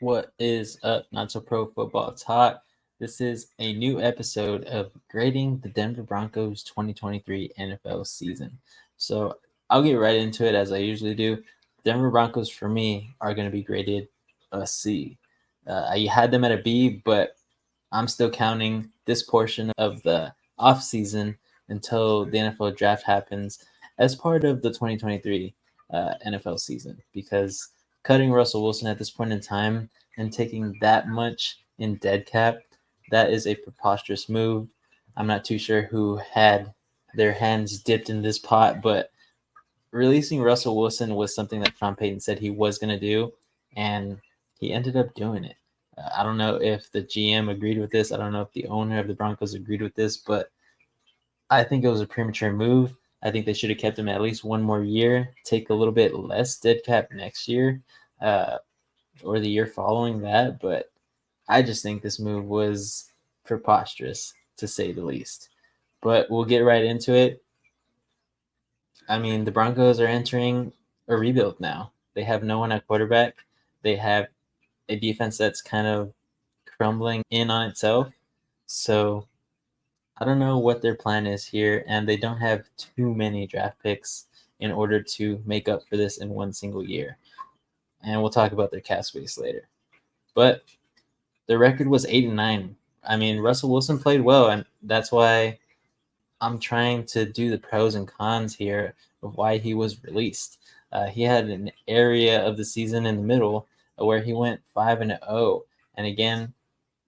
What is up, Not So Pro Football Talk? This is a new episode of grading the Denver Broncos 2023 NFL season. So I'll get right into it as I usually do. Denver Broncos for me are going to be graded a C. I had them at a B, but I'm still counting this portion of the offseason until the NFL draft happens as part of the 2023 NFL season, because cutting Russell Wilson at this point in time and taking that much in dead cap, that is a preposterous move. I'm not too sure who had their hands dipped in this pot, but releasing Russell Wilson was something that Sean Payton said he was going to do, and he ended up doing it. I don't know if the GM agreed with this. I don't know if the owner of the Broncos agreed with this, but I think it was a premature move. I think they should have kept him at least one more year, take a little bit less dead cap next year uh, or the year following that. But I just think this move was preposterous, to say the least. But we'll get right into it. I mean, the Broncos are entering a rebuild now. They have no one at quarterback. They have a defense that's kind of crumbling in on itself. So I don't know what their plan is here, and they don't have too many draft picks in order to make up for this in one single year. And we'll talk about their cap space later. But their record was 8-9. I mean, Russell Wilson played well, and that's why I'm trying to do the pros and cons here of why he was released. He had an area of the season in the middle where he went 5-0, and again,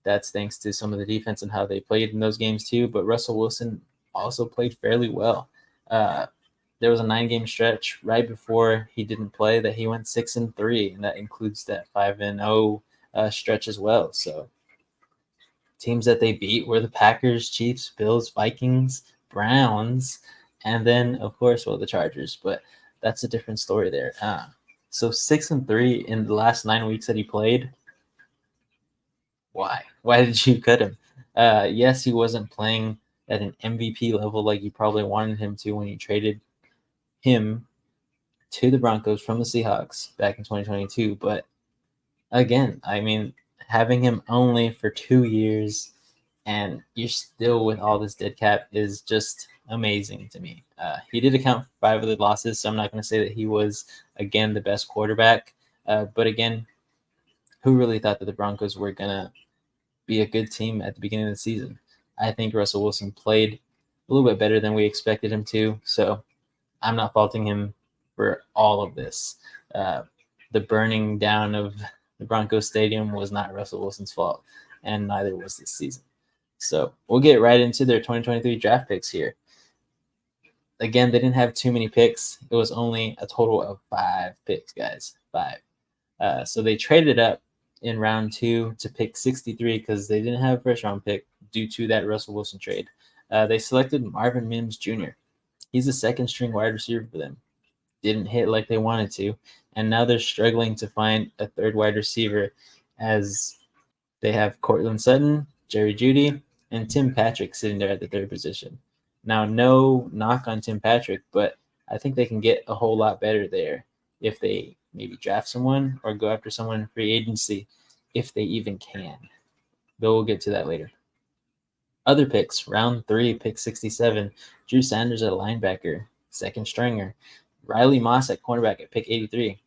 that's thanks to some of the defense and how they played in those games too. But Russell Wilson also played fairly well. There was a 9-game stretch right before he didn't play that he went 6-3, and that includes that 5-0 stretch as well. So teams that they beat were the Packers, Chiefs, Bills, Vikings, Browns, and then of course, well, the Chargers. But that's a different story there. So 6-3 in the last 9 weeks that he played. Why? Why did you cut him? Yes, he wasn't playing at an MVP level like you probably wanted him to when you traded him to the Broncos from the Seahawks back in 2022. But again, I mean, having him only for 2 years and you're still with all this dead cap is just amazing to me. He did account for 5 of the losses, so I'm not going to say that he was, again, the best quarterback. But again, who really thought that the Broncos were going to be a good team at the beginning of the season? I think Russell Wilson played a little bit better than we expected him to, so I'm not faulting him for all of this. The burning down of the Broncos Stadium was not Russell Wilson's fault, and neither was this season. So we'll get right into their 2023 draft picks here. Again, they didn't have too many picks. It was only a total of 5 picks, guys. 5. So they traded up in round 2 to pick 63 because they didn't have a first-round pick due to that Russell Wilson trade. They selected Marvin Mims Jr. He's a second-string wide receiver for them. Didn't hit like they wanted to, and now they're struggling to find a third wide receiver as they have Cortland Sutton, Jerry Jeudy, and Tim Patrick sitting there at the third position. Now, no knock on Tim Patrick, but I think they can get a whole lot better there if they maybe draft someone or go after someone in free agency, if they even can. But we'll get to that later. Other picks, round 3, pick 67, Drew Sanders at linebacker, second stringer. Riley Moss at cornerback at pick 83,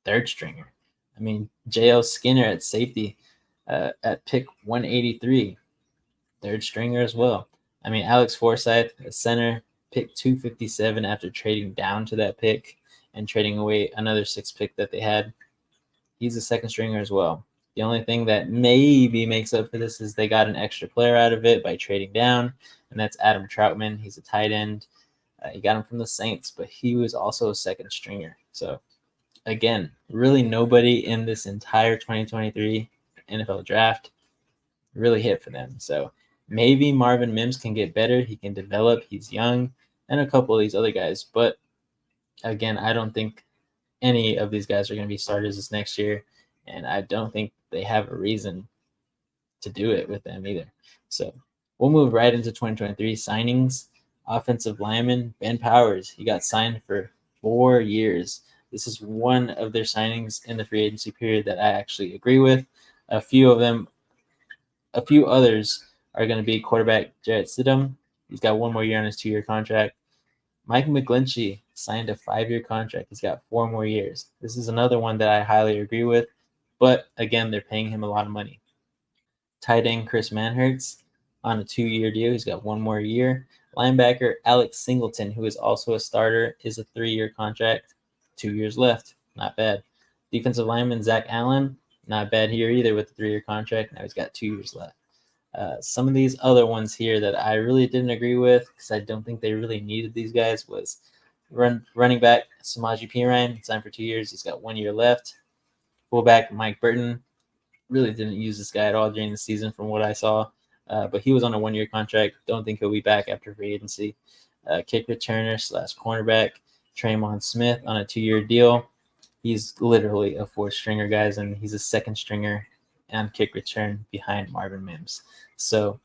third stringer. I mean, J.L. Skinner at safety at pick 183, third stringer as well. I mean, Alex Forsyth at center, pick 257 after trading down to that pick and trading away another 6th pick that they had. He's a second stringer as well. The only thing that maybe makes up for this is they got an extra player out of it by trading down, and that's Adam Troutman. He's a tight end. He got him from the Saints, but he was also a second stringer. So, again, really nobody in this entire 2023 NFL draft really hit for them. So maybe Marvin Mims can get better. He can develop. He's young, and a couple of these other guys. But, again, I don't think any of these guys are going to be starters this next year, and I don't think they have a reason to do it with them either. So we'll move right into 2023 signings. Offensive lineman Ben Powers, he got signed for 4 years. This is one of their signings in the free agency period that I actually agree with. A few others are going to be quarterback Jarrett Stidham. He's got 1 more year on his 2-year contract. Mike McGlinchey signed a 5-year contract. He's got 4 more years. This is another one that I highly agree with, but again, they're paying him a lot of money. Tight end Chris Manhertz on a 2-year deal. He's got 1 more year. Linebacker Alex Singleton, who is also a starter, is a 3-year contract, 2 years left. Not bad. Defensive lineman Zach Allen, not bad here either with a 3-year contract. Now he's got 2 years left. Some of these other ones here that I really didn't agree with because I don't think they really needed these guys was running back Samaje Perine, signed for 2 years. He's got 1 year left. Fullback Mike Burton, really didn't use this guy at all during the season from what I saw, but he was on a 1-year contract. Don't think he'll be back after free agency. Kick returner / cornerback Tremon Smith on a 2-year deal. He's literally a 4th-stringer, guys, and he's a 2nd-stringer on kick return behind Marvin Mims. So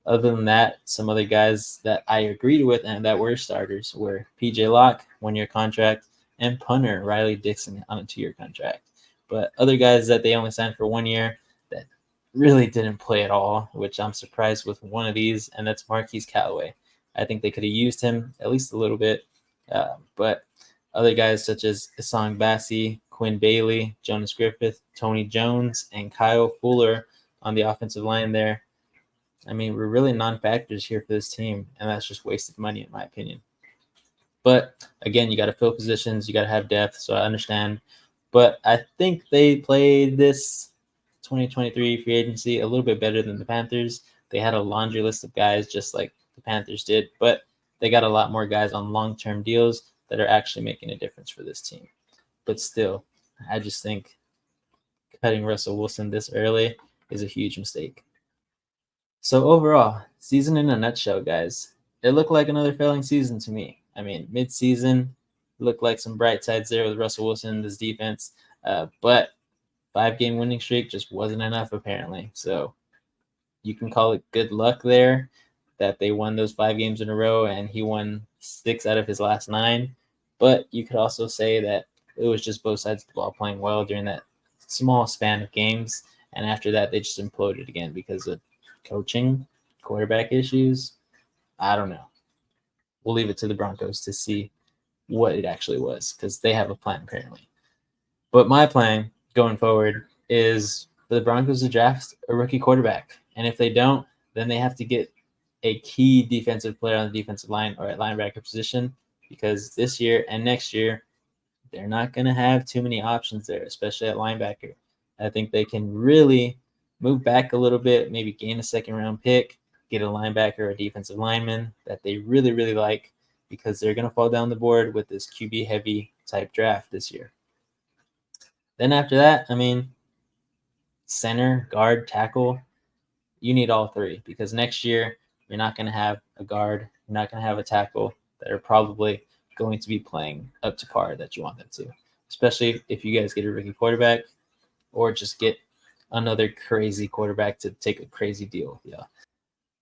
other than that, some other guys that I agreed with and that were starters were PJ Locke, 1-year contract, and punter Riley Dixon on a 2-year contract. But other guys that they only signed for 1 year that really didn't play at all, which I'm surprised with one of these, and that's Marquise Callaway. I think they could have used him at least a little bit, but other guys such as Isang Bassi, Quinn Bailey, Jonas Griffith, Tony Jones, and Kyle Fuller on the offensive line there. I mean, we're really non-factors here for this team, and that's just wasted money in my opinion. But again, you got to fill positions, you got to have depth, so I understand. But I think they played this 2023 free agency a little bit better than the Panthers. They had a laundry list of guys just like the Panthers did, but they got a lot more guys on long-term deals that are actually making a difference for this team. But still, I just think cutting Russell Wilson this early is a huge mistake. So overall, season in a nutshell, guys. It looked like another failing season to me. I mean, mid-season looked like some bright sides there with Russell Wilson and his defense, but 5-game winning streak just wasn't enough apparently. So you can call it good luck there that they won those 5 games in a row and he won 6 out of his last 9. But you could also say that it was just both sides of the ball playing well during that small span of games. And after that, they just imploded again because of coaching, quarterback issues. I don't know. We'll leave it to the Broncos to see what it actually was because they have a plan apparently. But my plan going forward is for the Broncos to draft a rookie quarterback. And if they don't, then they have to get a key defensive player on the defensive line or at linebacker position because this year and next year, they're not going to have too many options there, especially at linebacker. I think they can really move back a little bit, maybe gain a 2nd-round pick, get a linebacker or a defensive lineman that they really, really like because they're going to fall down the board with this QB-heavy type draft this year. Then after that, I mean, center, guard, tackle, you need all 3 because next year you're not going to have a guard, you're not going to have a tackle that are probably going to be playing up to par that you want them to, especially if you guys get a rookie quarterback or just get another crazy quarterback to take a crazy deal. Yeah.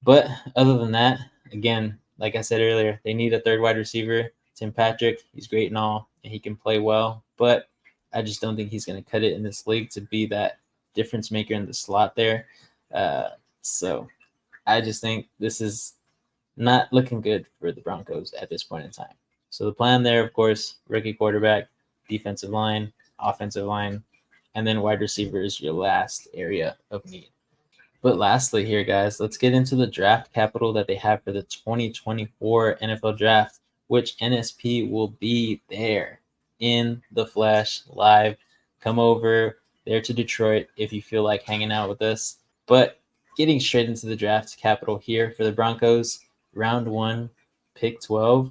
But other than that, again, like I said earlier, they need a 3rd wide receiver. Tim Patrick, he's great and all, and he can play well, but I just don't think he's going to cut it in this league to be that difference maker in the slot there. So I just think this is not looking good for the Broncos at this point in time. So the plan there, of course, rookie quarterback, defensive line, offensive line, and then wide receiver is your last area of need. But lastly here, guys, let's get into the draft capital that they have for the 2024 NFL Draft, which NSP will be there in the flesh, live. Come over there to Detroit if you feel like hanging out with us. But getting straight into the draft capital here for the Broncos, round 1, pick 12.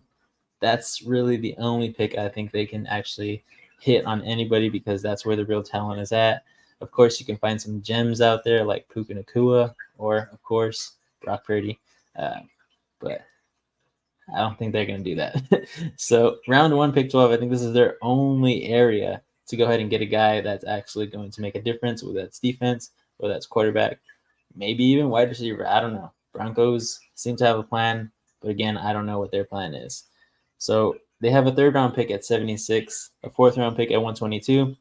That's really the only pick I think they can actually hit on anybody because that's where the real talent is at. Of course, you can find some gems out there like Puka Nacua or, of course, Brock Purdy. But I don't think they're going to do that. So round 1, pick 12, I think this is their only area to go ahead and get a guy that's actually going to make a difference, whether that's defense, whether that's quarterback, maybe even wide receiver. I don't know. Broncos seem to have a plan, but again, I don't know what their plan is. So They have a 3rd-round pick at 76, a 4th-round pick at 122,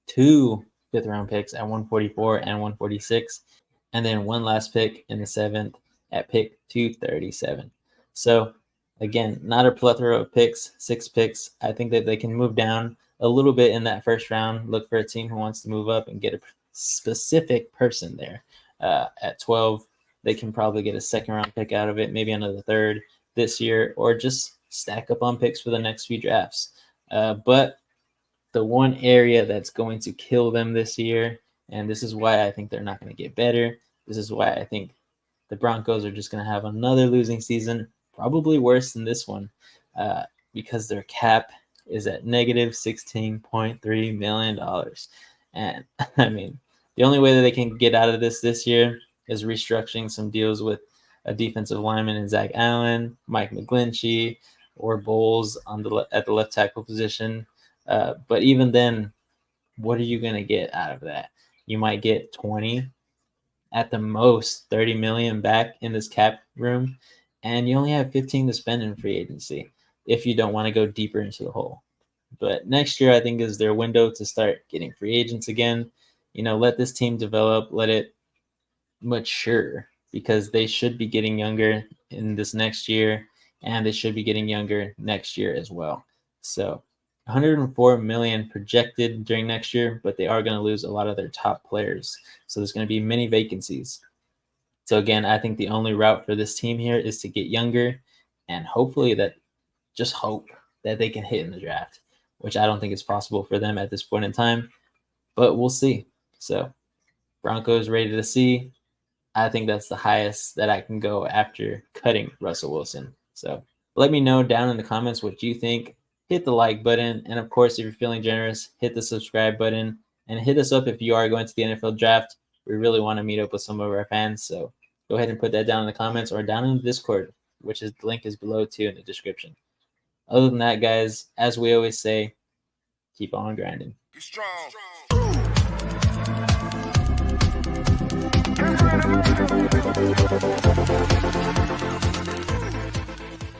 2 5th-round picks at 144 and 146, and then one last pick in the 7th at pick 237. So, again, not a plethora of picks, 6 picks. I think that they can move down a little bit in that 1st round, look for a team who wants to move up and get a specific person there. At 12, they can probably get a 2nd-round pick out of it, maybe another 3rd this year, or just stack up on picks for the next few drafts. But the one area that's going to kill them this year, and this is why I think they're not going to get better, this is why I think the Broncos are just going to have another losing season, probably worse than this one, because their cap is at negative $16.3 million. And I mean, the only way that they can get out of this year is restructuring some deals with a defensive lineman in Zach Allen, Mike McGlinchey, or Bowles at the left tackle position. But even then, what are you going to get out of that? You might get 20, at the most 30 million back in this cap room, and you only have 15 to spend in free agency if you don't want to go deeper into the hole. But next year, I think, is their window to start getting free agents again. Let this team develop, let it mature, because they should be getting younger in this next year, and they should be getting younger next year as well. So 104 million projected during next year, but they are going to lose a lot of their top players. So there's going to be many vacancies. So again, I think the only route for this team here is to get younger, and hopefully just hope that they can hit in the draft, which I don't think is possible for them at this point in time, but we'll see. So Broncos rated a C. I think that's the highest that I can go after cutting Russell Wilson. So let me know down in the comments what you think. Hit the like button. And of course, if you're feeling generous, hit the subscribe button and hit us up if you are going to the NFL draft. We really want to meet up with some of our fans. So go ahead and put that down in the comments or down in the Discord, which is the link is below too in the description. Other than that, guys, as we always say, keep on grinding. Be strong. Be strong.